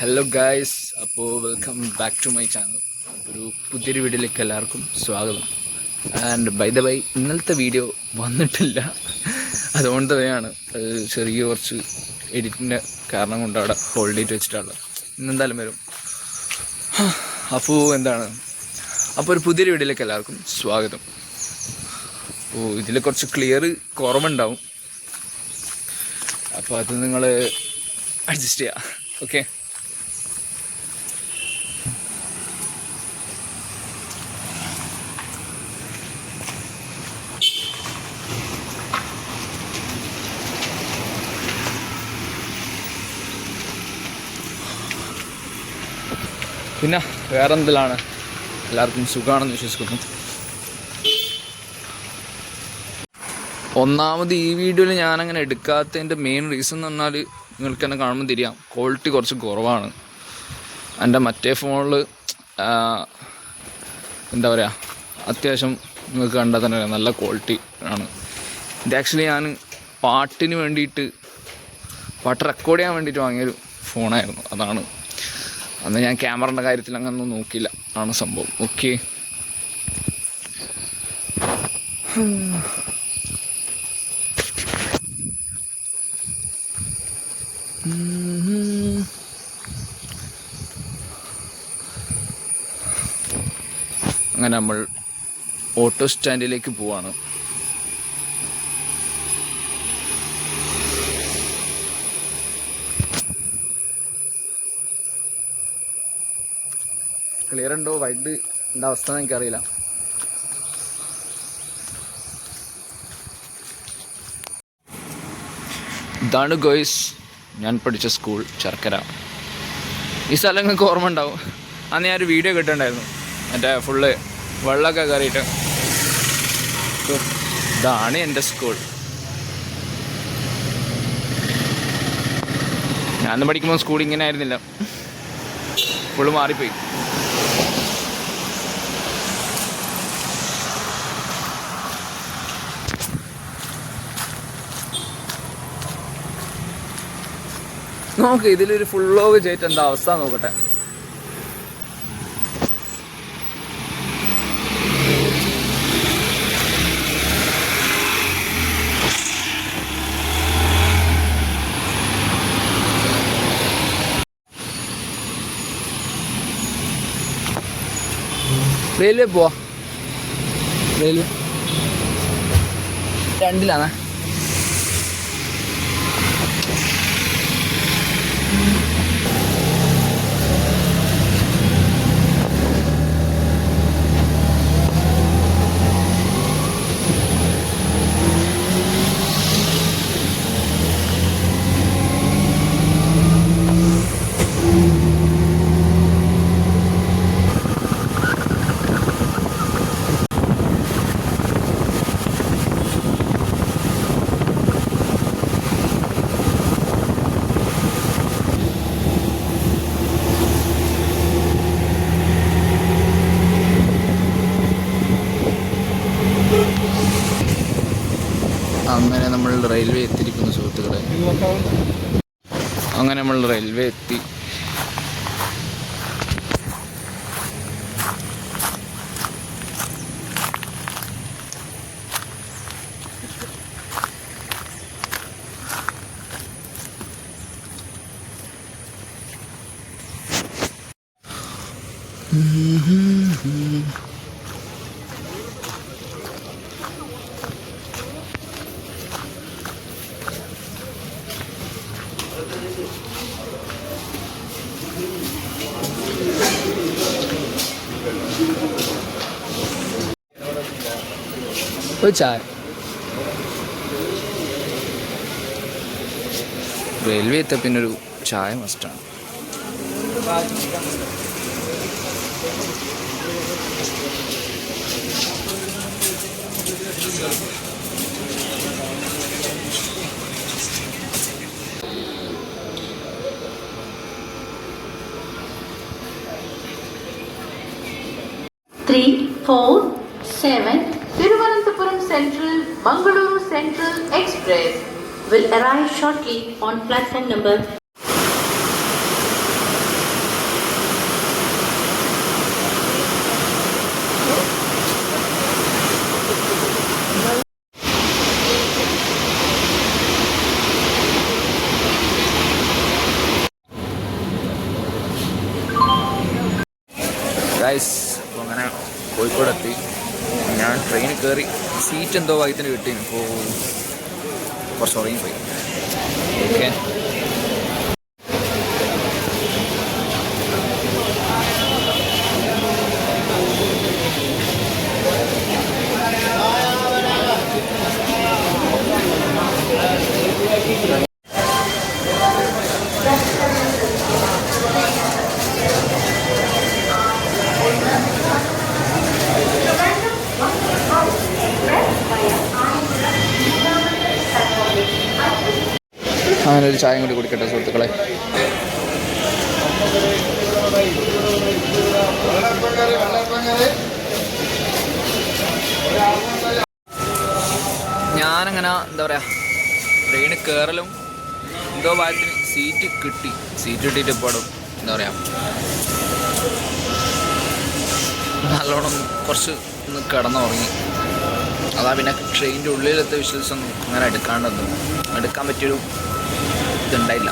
Hello guys, അപ്പോൾ welcome back to my channel. ഒരു പുതിയൊരു വീഡിയോയിലേക്ക് എല്ലാവർക്കും സ്വാഗതം. ആൻഡ് ബൈ ദ ബൈ, ഇന്നലത്തെ വീഡിയോ വന്നിട്ടില്ല. അതുകൊണ്ട് തന്നെയാണ് ചെറിയ കുറച്ച് എഡിറ്റിൻ്റെ കാരണം കൊണ്ട് അവിടെ ഹോൾഡ് ചെയ്ത് വെച്ചിട്ടുള്ളത്. ഇന്നെന്തായാലും വരും. അപ്പോൾ ഒരു പുതിയൊരു വീഡിയോയിലേക്ക് എല്ലാവർക്കും സ്വാഗതം. അപ്പോൾ ഇതിൽ കുറച്ച് ക്ലിയർ കുറവുണ്ടാവും, അപ്പോൾ അത് നിങ്ങൾ അഡ്ജസ്റ്റ് ചെയ്യുക. ഓക്കെ, പിന്നെ വേറെ എന്തെല്ലാണ്, എല്ലാവർക്കും സുഖമാണെന്ന് വിശ്വസിക്കുന്നു. ഒന്നാമത് ഈ വീഡിയോയിൽ ഞാനങ്ങനെ എടുക്കാത്തതിൻ്റെ മെയിൻ റീസൺ എന്ന് പറഞ്ഞാൽ നിങ്ങൾക്ക് തന്നെ കാണുമ്പോൾ തിരിയാം, ക്വാളിറ്റി കുറച്ച് കുറവാണ്. എൻ്റെ മറ്റേ ഫോണിൽ എന്താ പറയുക, അത്യാവശ്യം നിങ്ങൾക്ക് കണ്ടാൽ തന്നെ നല്ല ക്വാളിറ്റി ആണ്. ഇത് ആക്ച്വലി ഞാൻ പാട്ട് റെക്കോർഡ് ചെയ്യാൻ വേണ്ടിയിട്ട് വാങ്ങിയൊരു ഫോണായിരുന്നു. അതാണ്, അന്ന് ഞാൻ ക്യാമറയുടെ കാര്യത്തിൽ അങ്ങനൊന്നും നോക്കിയില്ല, ആണ് സംഭവം. ഓക്കെ, അങ്ങനെ നമ്മൾ ഓട്ടോ സ്റ്റാൻഡിലേക്ക് പോവാണ്. ക്ലിയർ ഉണ്ടോ, വൈഡ് എന്താ അവസ്ഥ എന്ന് എനിക്കറിയില്ല. ഇതാണ് ഗോയ്സ് ഞാൻ പഠിച്ച സ്കൂൾ, ചർക്കര. ഈ സ്ഥലം നിങ്ങൾക്ക് ഓർമ്മ ഉണ്ടാവും, അന്ന് ഞാനൊരു വീഡിയോ കിട്ടുന്നുണ്ടായിരുന്നു, മറ്റേ ഫുള്ള് വെള്ളമൊക്കെ കയറിയിട്ട്. ഇതാണ് എൻ്റെ സ്കൂൾ. ഞാൻ പഠിക്കുമ്പോൾ സ്കൂൾ ഇങ്ങനെ ആയിരുന്നില്ല, ഫുള്ള് മാറിപ്പോയി. നോക്ക്, ഇതിലൊരു ഫുൾ വ്ലോഗ് ചെയ്തിട്ട് എന്താ അവസ്ഥ നോക്കട്ടെ. റെയിൽവേ പോവാ, റെയിൽവേ രണ്ടിലാണേ. അങ്ങനെ നമ്മൾ റെയിൽവേ എത്തിയിരിക്കുന്നു സുഹൃത്തുക്കളെ. അങ്ങനെ നമ്മൾ റെയിൽവേ എത്തി. ചായ റെയിൽവേ എത്ത പിന്നൊരു ചായ മസ്റ്റാണ്. Thiruvananthapuram Central Mangaluru Central Express will arrive shortly on platform number guys അപ്പോൾ അങ്ങനെ കോഴിക്കോട് എത്തി. ഞാൻ ട്രെയിനിൽ കയറി സീറ്റ് എന്തോ ഭാഗ്യത്തിന് കിട്ടി. അപ്പോൾ കുറച്ച് ഉറങ്ങി പോയി. ഓക്കെ, അങ്ങനെ ഒരു ചായം കൂടി കുടിക്കട്ടെ സുഹൃത്തുക്കളെ. ഞാനങ്ങനെ എന്താ പറയുക, ട്രെയിന് കയറലും എന്തോ ഭാഗത്തിന് സീറ്റ് കിട്ടിയിട്ട് ഇപ്പോഴും എന്താ പറയുക നല്ലോണം കുറച്ച് ഒന്ന് കിടന്നുറങ്ങി. അതാ പിന്നെ ട്രെയിനിൻ്റെ ഉള്ളിലത്തെ വിഷ്വൽസ് ഒന്നും അങ്ങനെ എടുക്കാൻ പറ്റിയൊരു ഇതുണ്ടായില്ല.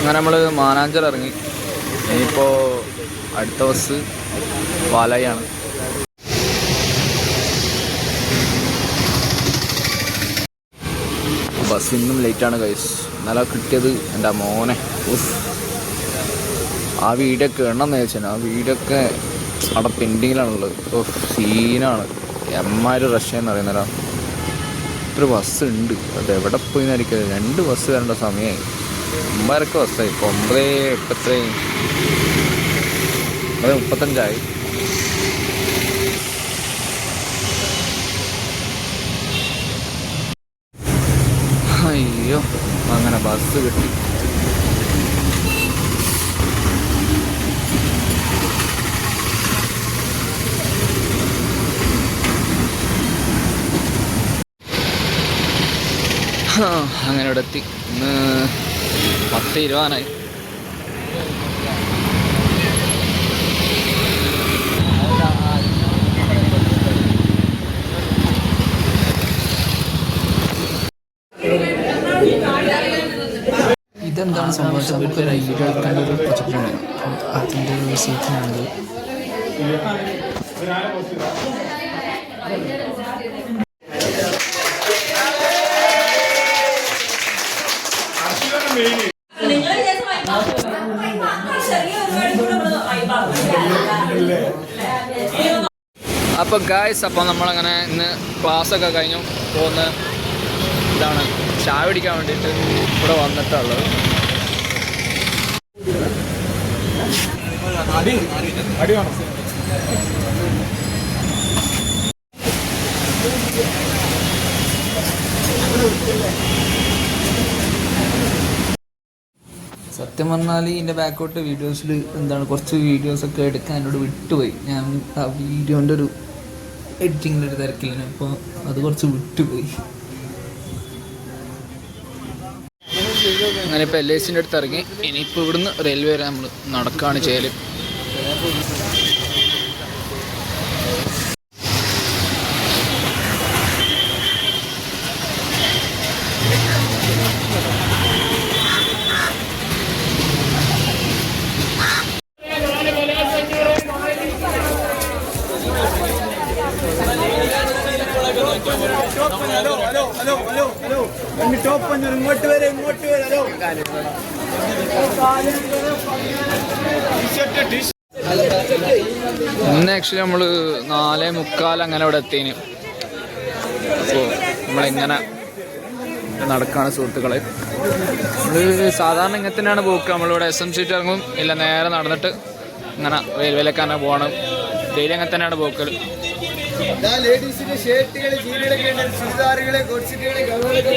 അങ്ങനെ നമ്മൾ മാനാഞ്ചിറ ഇറങ്ങി. ഇനിയിപ്പോൾ അടുത്ത ബസ് പാലായാണ്. ബസ് ഇന്നും ലേറ്റാണ് ഗൈസ്. ഇന്നലെ കിട്ടിയത് എൻ്റെ മോനെ. ആ വീടൊക്കെ എണ്ണം വെച്ചാൽ ആ വീടൊക്കെ അവിടെ പെൻഡിങ്ങിലാണുള്ളത്. സീനാണ്. എമ്മാര് റഷ്യ എന്ന് പറയുന്നതാ. ഇത്ര ബസ് ഉണ്ട്, അത് എവിടെ പോയി എന്നായിരിക്കും. 2 ബസ് വരേണ്ട സമയമായി. 9:30 ബസ്സായി. ഇപ്പോൾ 9:35. അയ്യോ, അങ്ങനെ ബസ് കിട്ടി. അങ്ങനെ ഇവിടെ എത്തി. ഇന്ന് 10:20 ഇതെന്താണ് സംഭവിച്ചത്? നമുക്കൊരു വീഡിയോ എടുക്കേണ്ട ഒരു പ്രൊജക്റ്റ് ഉണ്ട്. അതിൻ്റെ ഒരു സീറ്റിനാണിത്. അപ്പോൾ ഗായ്സ്, അപ്പോൾ നമ്മളങ്ങനെ ഇന്ന് ക്ലാസ്സൊക്കെ കഴിഞ്ഞു പോകുന്ന ഇതാണ് ചായ പിടിക്കാൻ വേണ്ടിയിട്ട് ഇവിടെ വന്നിട്ടുള്ളത്. സത്യം പറഞ്ഞാൽ ഇതിൻ്റെ ബാക്കോട്ട് വീഡിയോസിൽ കുറച്ച് വീഡിയോസൊക്കെ എടുക്കാൻ എന്നോട് വിട്ടുപോയി. ഞാൻ ആ വീഡിയോൻ്റെ ഒരു എഡിറ്റിങ്ങിൻ്റെ ഒരു തിരക്കില്ല. അപ്പോൾ അത് കുറച്ച് വിട്ടുപോയി. അങ്ങനെ ഇപ്പോൾ LICൻ്റെ അടുത്ത് ഇറങ്ങി. ഇനിയിപ്പോൾ ഇവിടുന്ന് റെയിൽവേ വരെ നമ്മൾ നടക്കുകയാണ് ചെയ്യൽ. ഇങ്ങോട്ട് വരെ ഹലോ. ഇന്ന് ആക്ച്വലി നമ്മൾ 4:45 അങ്ങനെ ഇവിടെ എത്തിന്. അപ്പോൾ നമ്മളിങ്ങനെ നടക്കുകയാണ് സുഹൃത്തുക്കളെ. നമ്മൾ സാധാരണ ഇങ്ങനെ തന്നെയാണ് പോക്ക്. നമ്മളിവിടെ SM സീറ്റ് ഇറങ്ങും, ഇല്ല നേരെ നടന്നിട്ട് ഇങ്ങനെ റെയിൽവേയിലേക്ക് തന്നെ പോകണം. ഡെയിലി അങ്ങനെ തന്നെയാണ് പോക്കൽ. ലേഡീസിന്റെ ഷർട്ടുകള്, ജീനുകളൊക്കെ ഉണ്ട്, ചുരിദാറുകള്, കൊടിച്ചിട്ടുകള്, ഗൗണുകളൊക്കെ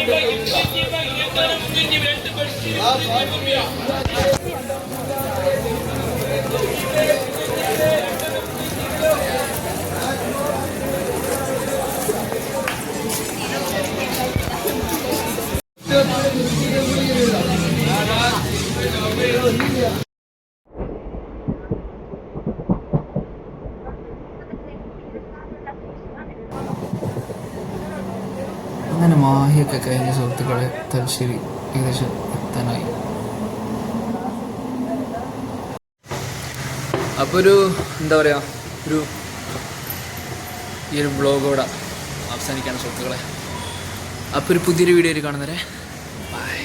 അങ്ങനെ മാഹിയൊക്കെ കഴിഞ്ഞ സുഹൃത്തുക്കളെ തലശ്ശേരി ഏകദേശം എത്താനായി. അപ്പോൾ ഒരു എന്താ പറയുക, ഈ ഒരു വ്ളോഗ് ഇവിടെ അവസാനിക്കുകയാണ് സുഹൃത്തുക്കളെ. അപ്പോൾ ഒരു പുതിയൊരു വീഡിയോയിൽ കാണുന്നവരെ ബൈ.